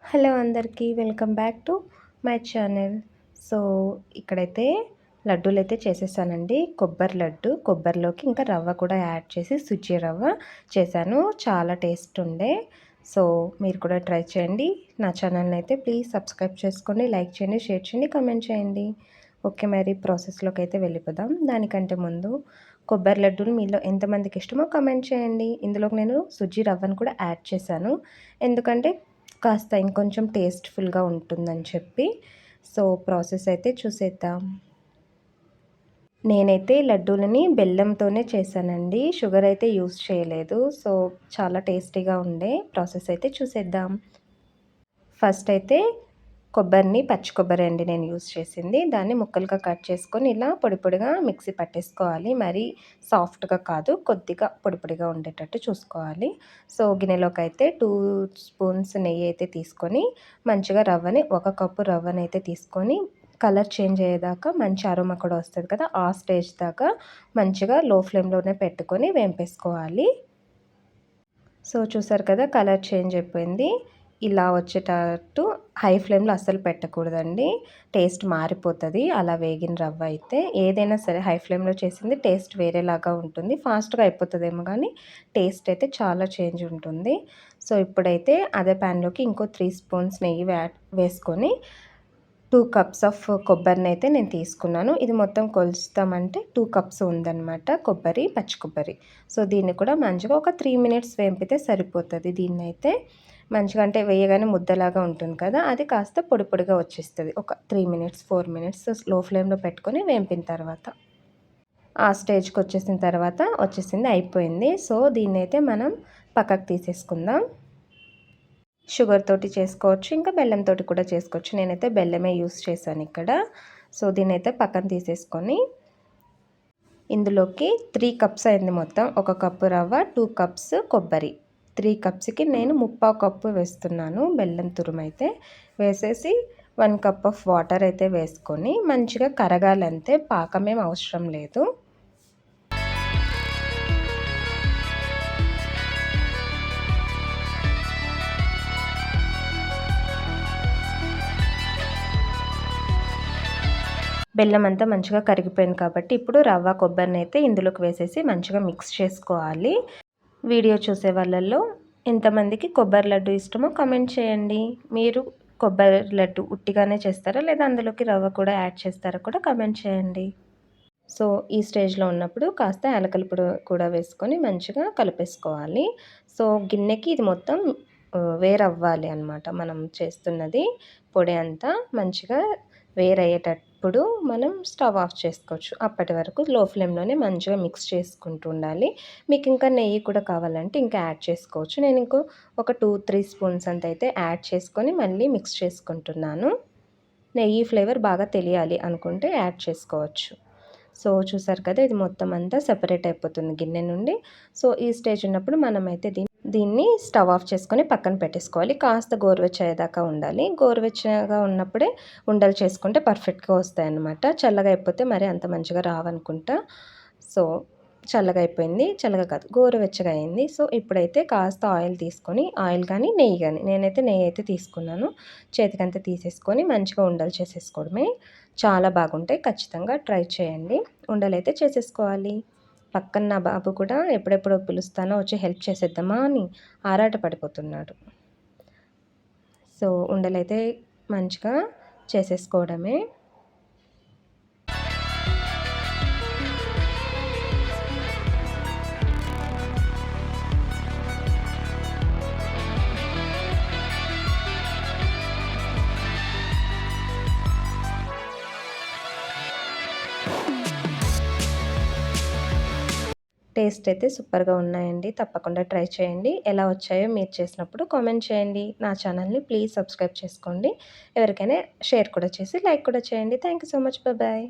Hello అందరికీ welcome back to my channel. So, ఇక్కడైతే లడ్డూలైతే చేసేసానండి. కొబ్బరి లడ్డు, కొబ్బరిలోకి ఇంకా రవ్వ కూడా యాడ్ చేసి సుజ్జి రవ్వ చేశాను. చాలా టేస్ట్ ఉండే. సో, మీరు కూడా ట్రై చేయండి. నా ఛానల్‌ని అయితే ప్లీజ్ సబ్స్క్రైబ్ చేసుకోండి, లైక్ చేయండి, షేర్ చేయండి, కామెంట్ చేయండి. ఓకే, మరి ప్రాసెస్‌లోకి అయితే వెళ్ళిపోదాం. దానికంటే ముందు కొబ్బరి లడ్డూలు మీలో ఎంతమందికి ఇష్టమో కామెంట్ చేయండి. ఇందులోకి నేను సుజ్జి రవ్వను కూడా యాడ్ చేశాను. ఎందుకంటే కాస్త ఇంకొంచెం టేస్ట్‌ఫుల్‌గా ఉంటుందని చెప్పి. సో, ప్రాసెస్ అయితే చూసేద్దాం. నేనైతే లడ్డూలని బెల్లంతోనే చేశానండి. షుగర్ అయితే యూజ్ చేయలేదు. సో, చాలా టేస్టీగా ఉండే. ప్రాసెస్ అయితే చూసేద్దాం. ఫస్ట్ అయితే కొబ్బరిని, పచ్చి కొబ్బరి అండి నేను యూజ్ చేసింది. దాన్ని ముక్కలుగా కట్ చేసుకొని ఇలా పొడి పొడిగా మిక్సీ పట్టేసుకోవాలి. మరీ సాఫ్ట్‌గా కాదు, కొద్దిగా పొడి పొడిగా ఉండేటట్టు చూసుకోవాలి. సో, గిన్నెలోకి అయితే 2 స్పూన్స్ నెయ్యి అయితే తీసుకొని మంచిగా రవ్వని, 1 కప్పు రవ్వనైతే తీసుకొని కలర్ చేంజ్ అయ్యేదాకా మంచి అరోమా కూడా వస్తది కదా! ఆ స్టేజ్ దాకా మంచిగా లో ఫ్లేమ్‌లోనే పెట్టుకొని వేంపేసుకోవాలి. సో, చూసారు కదా, కలర్ చేంజ్ అయిపోయింది. ఇలా వచ్చేటట్టు హై ఫ్లేమ్‌లో అస్సలు పెట్టకూడదండి. టేస్ట్ మారిపోతది అలా వేగిన రవ్వ అయితే. ఏదైనా సరే హై ఫ్లేమ్‌లో చేసింది టేస్ట్ వేరేలాగా ఉంటుంది. ఫాస్ట్‌గా అయిపోతదేమో గానీ టేస్ట్ అయితే చాలా చేంజ్ ఉంటుంది. సో, ఇప్పుడైతే అదే ప్యాన్‌లోకి ఇంకో 3 స్పూన్స్ నెయ్యి వేసుకొని 2 కప్స్ ఆఫ్ కొబ్బరినైతే నేను తీసుకున్నాను. ఇది మొత్తం కొలుస్తామంటే 2 కప్స్ ఉందనమాట కొబ్బరి, పచ్చి కొబ్బరి. సో, దీన్ని కూడా మంచిగా ఒక 3 మినిట్స్ వేంపితే సరిపోతది. దీన్నైతే మంచిగా అంటే వేయగానే ముద్దలాగా ఉంటుంది కదా! అది కాస్త పొడి పొడిగా వచ్చేస్తది. ఒక 3 మినిట్స్, 4 మినిట్స్ లో ఫ్లేమ్‌లో పెట్టుకొని వేంపిన తర్వాత. ఆ స్టేజ్‌కొచ్చేసిన తర్వాత వచ్చేసింది, అయిపోయింది. సో, దీన్నైతే మనం పక్కకు తీసేసుకుందాం. షుగర్ తోటి చేసుకోవచ్చు, ఇంకా బెల్లంతోటి కూడా చేసుకోవచ్చు. నేనైతే బెల్లమే యూస్ చేశాను ఇక్కడ. సో, దీన్నైతే పక్కన తీసేసుకొని ఇందులోకి 3 కప్స్ అయింది మొత్తం. 1 కప్పు రవ్వ, 2 కప్స్ కొబ్బరి. 3 కప్స్‌కి నేను 3/4 కప్పు వేస్తున్నాను బెల్లం తురుమైతే. వేసేసి 1 కప్ ఆఫ్ వాటర్ అయితే వేసుకొని మంచిగా కరగాలంతే, పాకమేం అవసరం లేదు. బెల్లం అంతా మంచిగా కరిగిపోయింది కాబట్టి ఇప్పుడు రవ్వ, కొబ్బరినైతే ఇందులోకి వేసేసి మంచిగా మిక్స్ చేసుకోవాలి. వీడియో చూసే వాళ్ళల్లో ఎంతమందికి కొబ్బరి లడ్డు ఇష్టమో కామెంట్ చేయండి. మీరు కొబ్బరి లడ్డు ఉట్టిగానే చేస్తారా, లేదా అందులోకి రవ్వ కూడా యాడ్ చేస్తారా కూడా కామెంట్ చేయండి. సో, ఈ స్టేజ్‌లో ఉన్నప్పుడు కాస్త యాలకుల పొడి కూడా వేసుకొని మంచిగా కలిపేసుకోవాలి. సో, గిన్నెకి ఇది మొత్తం వేరవ్వాలి అనమాట. మనం చేస్తున్నది పొడి అంతా మంచిగా వేరయ్యేటప్పుడు మనం స్టవ్ ఆఫ్ చేసుకోవచ్చు. అప్పటి వరకు లో ఫ్లేమ్‌లోనే మంచిగా మిక్స్ చేసుకుంటూ ఉండాలి. మీకు ఇంకా నెయ్యి కూడా కావాలంటే ఇంకా యాడ్ చేసుకోవచ్చు. నేను ఒక 2, 3 స్పూన్స్ అంతైతే యాడ్ చేసుకొని మళ్ళీ మిక్స్ చేసుకుంటున్నాను. నెయ్యి ఫ్లేవర్ బాగా తెలియాలి అనుకుంటే యాడ్ చేసుకోవచ్చు. సో, చూసారు కదా, ఇది మొత్తం అంతా సెపరేట్ అయిపోతుంది గిన్నె నుండి. సో, ఈ స్టేజ్ ఉన్నప్పుడు మనమైతే దీన్ని స్టవ్ ఆఫ్ చేసుకొని పక్కన పెట్టేసుకోవాలి. కాస్త గోరువెచ్చయ్యేదాకా ఉండాలి. గోరువెచ్చగా ఉన్నప్పుడే ఉండలు చేసుకుంటే పర్ఫెక్ట్‌గా వస్తాయన్నమాట. చల్లగా అయిపోతే మరి అంత మంచిగా రావనుకుంటా. సో, చల్లగా అయిపోయింది. చల్లగా కాదు, గోరువెచ్చగా అయింది. సో, ఇప్పుడైతే కాస్త ఆయిల్ తీసుకొని, ఆయిల్ కానీ, నెయ్యి కానీ, నేనైతే నెయ్యి అయితే తీసుకున్నాను. చేతికంతా తీసేసుకొని మంచిగా ఉండలు చేసేసుకోవడమే. చాలా బాగుంటాయి. ఖచ్చితంగా ట్రై చేయండి. ఉండలైతే చేసేసుకోవాలి. పక్కన నా బాబు కూడా ఎప్పుడెప్పుడు పిలుస్తానో వచ్చి హెల్ప్ చేసేద్దామా అని ఆరాట పడిపోతున్నాడు. సో, ఉండలైతే మంచిగా చేసేసుకోవడమే. టేస్ట్ అయితే సూపర్‌గా ఉన్నాయండి. తప్పకుండా ట్రై చేయండి. ఎలా వచ్చాయో మీరు చేసినప్పుడు కామెంట్ చేయండి. నా ఛానల్‌ని ప్లీజ్ సబ్స్క్రైబ్ చేసుకోండి. ఎవరికైనా షేర్ కూడా చేసి లైక్ కూడా చేయండి. Thank you so much. Bye.